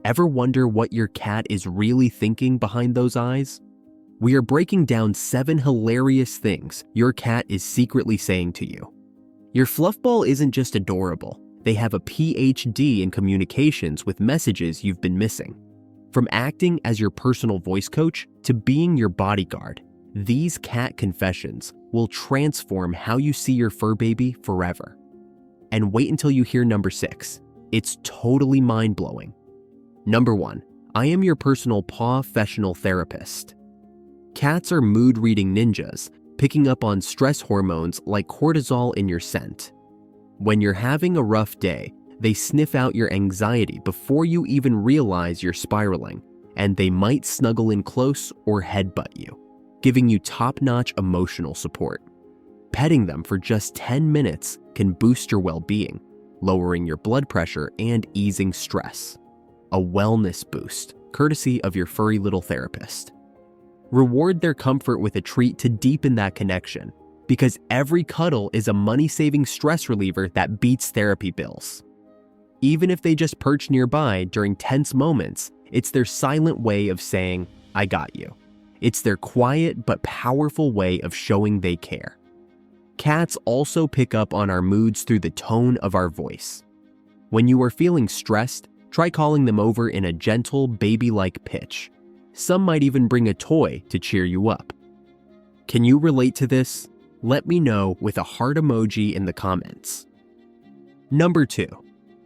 Ever wonder what your cat is really thinking behind those eyes? We are breaking down 7 hilarious things your cat is secretly saying to you. Your fluffball isn't just adorable. They have a PhD in communications with messages you've been missing. From acting as your personal voice coach to being your bodyguard, these cat confessions will transform how you see your fur baby forever. And wait until you hear number 6. It's totally mind-blowing. Number 1, I am your personal paw-fessional therapist. Cats are mood-reading ninjas, picking up on stress hormones like cortisol in your scent. When you're having a rough day, they sniff out your anxiety before you even realize you're spiraling, and they might snuggle in close or headbutt you, giving you top-notch emotional support. Petting them for just 10 minutes can boost your well-being, lowering your blood pressure and easing stress. A wellness boost, courtesy of your furry little therapist. Reward their comfort with a treat to deepen that connection, because every cuddle is a money-saving stress reliever that beats therapy bills. Even if they just perch nearby during tense moments, it's their silent way of saying, "I got you." It's their quiet but powerful way of showing they care. Cats also pick up on our moods through the tone of our voice. When you are feeling stressed, try calling them over in a gentle, baby-like pitch. Some might even bring a toy to cheer you up. Can you relate to this? Let me know with a heart emoji in the comments. Number 2,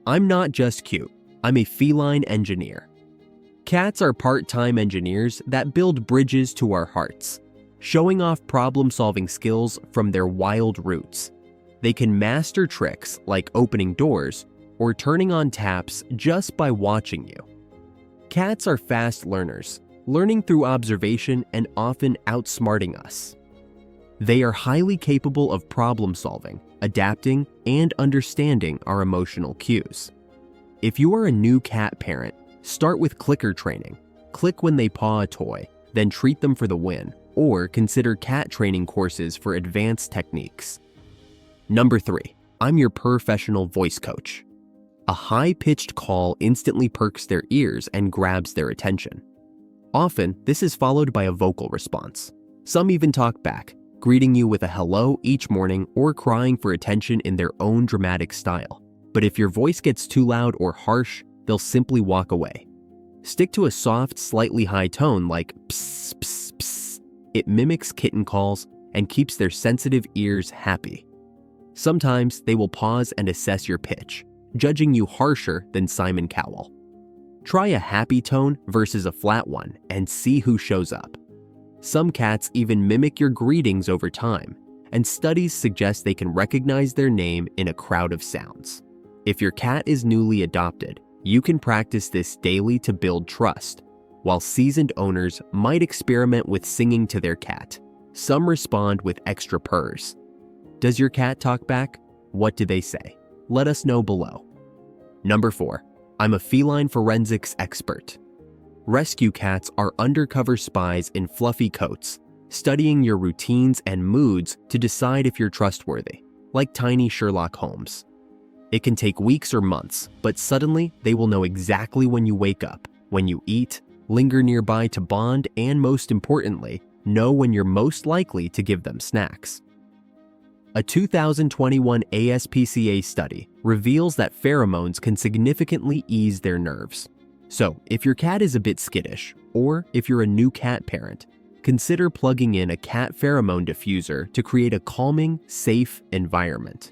I'm not just cute, I'm a feline engineer. Cats are part-time engineers that build bridges to our hearts, showing off problem-solving skills from their wild roots. They can master tricks like opening doors or turning on taps just by watching you. Cats are fast learners, learning through observation and often outsmarting us. They are highly capable of problem-solving, adapting, and understanding our emotional cues. If you are a new cat parent, start with clicker training. Click when they paw a toy, then treat them for the win, or consider cat training courses for advanced techniques. Number 3, I'm your professional voice coach. A high-pitched call instantly perks their ears and grabs their attention. Often, this is followed by a vocal response. Some even talk back, greeting you with a hello each morning or crying for attention in their own dramatic style. But if your voice gets too loud or harsh, they'll simply walk away. Stick to a soft, slightly high tone like psst, psst, psst. It mimics kitten calls and keeps their sensitive ears happy. Sometimes they will pause and assess your pitch, judging you harsher than Simon Cowell. Try a happy tone versus a flat one and see who shows up. Some cats even mimic your greetings over time, and studies suggest they can recognize their name in a crowd of sounds. If your cat is newly adopted, you can practice this daily to build trust, while seasoned owners might experiment with singing to their cat. Some respond with extra purrs. Does your cat talk back? What do they say? Let us know below. Number 4, I'm a feline forensics expert. Rescue cats are undercover spies in fluffy coats, studying your routines and moods to decide if you're trustworthy, like tiny Sherlock Holmes. It can take weeks or months, but suddenly they will know exactly when you wake up, when you eat, linger nearby to bond, and most importantly, know when you're most likely to give them snacks. A 2021 ASPCA study reveals that pheromones can significantly ease their nerves. So, if your cat is a bit skittish, or if you're a new cat parent, consider plugging in a cat pheromone diffuser to create a calming, safe environment.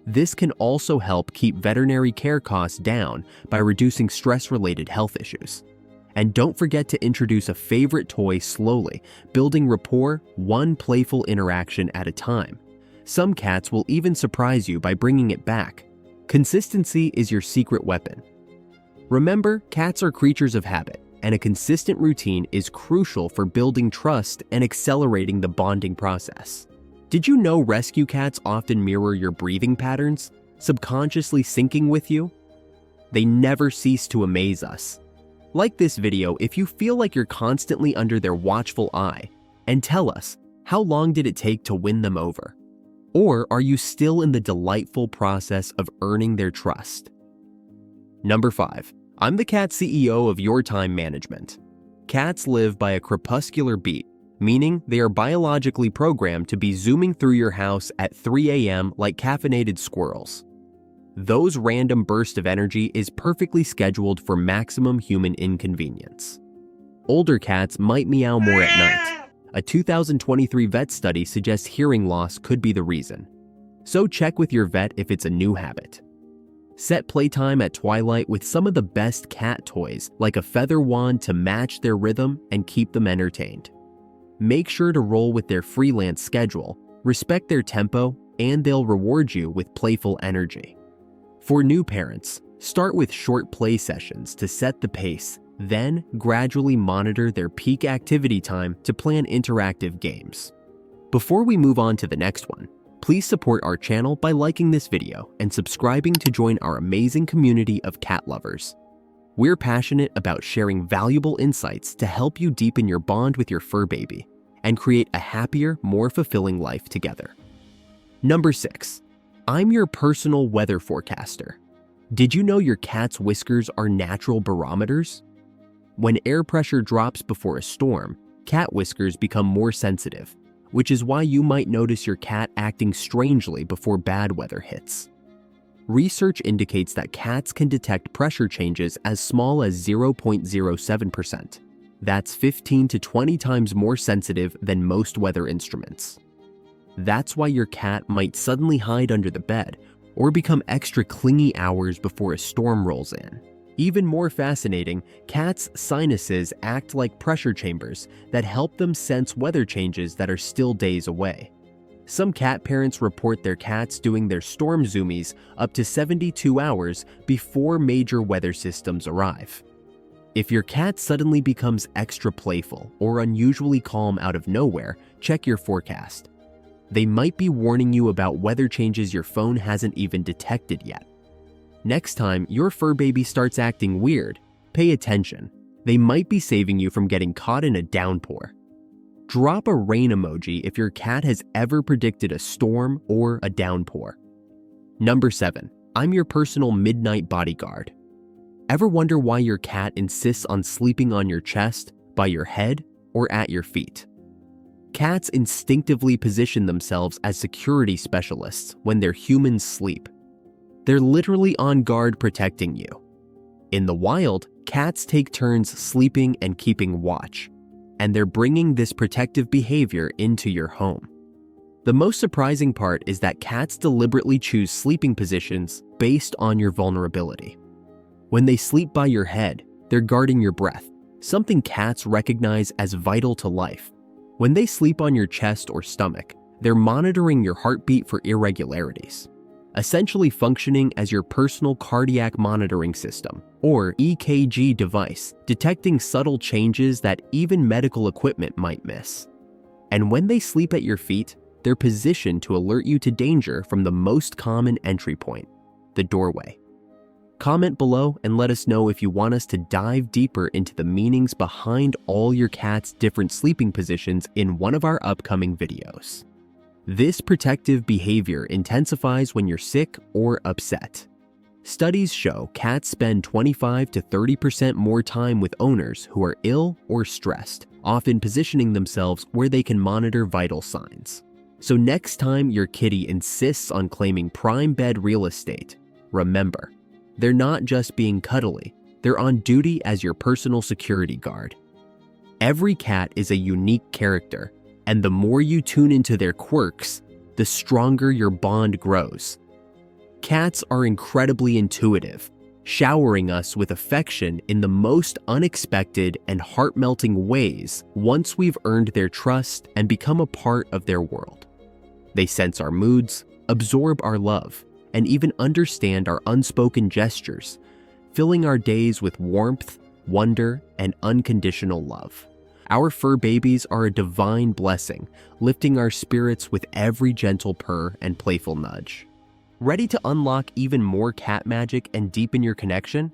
This can also help keep veterinary care costs down by reducing stress-related health issues. And don't forget to introduce a favorite toy slowly, building rapport one playful interaction at a time. Some cats will even surprise you by bringing it back. Consistency is your secret weapon. Remember, cats are creatures of habit, and a consistent routine is crucial for building trust and accelerating the bonding process. Did you know rescue cats often mirror your breathing patterns, subconsciously syncing with you? They never cease to amaze us. Like this video if you feel like you're constantly under their watchful eye, and tell us, how long did it take to win them over? Or are you still in the delightful process of earning their trust? Number 5, I'm the cat CEO of Your Time Management. Cats live by a crepuscular beat, meaning they are biologically programmed to be zooming through your house at 3 a.m. like caffeinated squirrels. Those random bursts of energy is perfectly scheduled for maximum human inconvenience. Older cats might meow more at night. A 2023 vet study suggests hearing loss could be the reason. So check with your vet if it's a new habit. Set playtime at twilight with some of the best cat toys, like a feather wand to match their rhythm and keep them entertained. Make sure to roll with their freelance schedule, respect their tempo, and they'll reward you with playful energy. For new parents, start with short play sessions to set the pace, then gradually monitor their peak activity time to plan interactive games. Before we move on to the next one, please support our channel by liking this video and subscribing to join our amazing community of cat lovers. We're passionate about sharing valuable insights to help you deepen your bond with your fur baby and create a happier, more fulfilling life together. Number 6. I'm your personal weather forecaster. Did you know your cat's whiskers are natural barometers? When air pressure drops before a storm, cat whiskers become more sensitive, which is why you might notice your cat acting strangely before bad weather hits. Research indicates that cats can detect pressure changes as small as 0.07%. That's 15 to 20 times more sensitive than most weather instruments. That's why your cat might suddenly hide under the bed or become extra clingy hours before a storm rolls in. Even more fascinating, cats' sinuses act like pressure chambers that help them sense weather changes that are still days away. Some cat parents report their cats doing their storm zoomies up to 72 hours before major weather systems arrive. If your cat suddenly becomes extra playful or unusually calm out of nowhere, check your forecast. They might be warning you about weather changes your phone hasn't even detected yet. Next time your fur baby starts acting weird, pay attention. They might be saving you from getting caught in a downpour. Drop a rain emoji if your cat has ever predicted a storm or a downpour. Number 7. I'm your personal midnight bodyguard. Ever wonder why your cat insists on sleeping on your chest, by your head, or at your feet? Cats instinctively position themselves as security specialists when their humans sleep. They're literally on guard protecting you. In the wild, cats take turns sleeping and keeping watch, and they're bringing this protective behavior into your home. The most surprising part is that cats deliberately choose sleeping positions based on your vulnerability. When they sleep by your head, they're guarding your breath, something cats recognize as vital to life. When they sleep on your chest or stomach, they're monitoring your heartbeat for irregularities, essentially functioning as your personal cardiac monitoring system, or EKG device, detecting subtle changes that even medical equipment might miss. And when they sleep at your feet, they're positioned to alert you to danger from the most common entry point, the doorway. Comment below and let us know if you want us to dive deeper into the meanings behind all your cat's different sleeping positions in one of our upcoming videos. This protective behavior intensifies when you're sick or upset. Studies show cats spend 25 to 30% more time with owners who are ill or stressed, often positioning themselves where they can monitor vital signs. So next time your kitty insists on claiming prime bed real estate, remember, they're not just being cuddly, they're on duty as your personal security guard. Every cat is a unique character, and the more you tune into their quirks, the stronger your bond grows. Cats are incredibly intuitive, showering us with affection in the most unexpected and heart-melting ways once we've earned their trust and become a part of their world. They sense our moods, absorb our love, and even understand our unspoken gestures, filling our days with warmth, wonder, and unconditional love. Our fur babies are a divine blessing, lifting our spirits with every gentle purr and playful nudge. Ready to unlock even more cat magic and deepen your connection?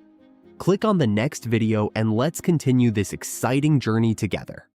Click on the next video and let's continue this exciting journey together.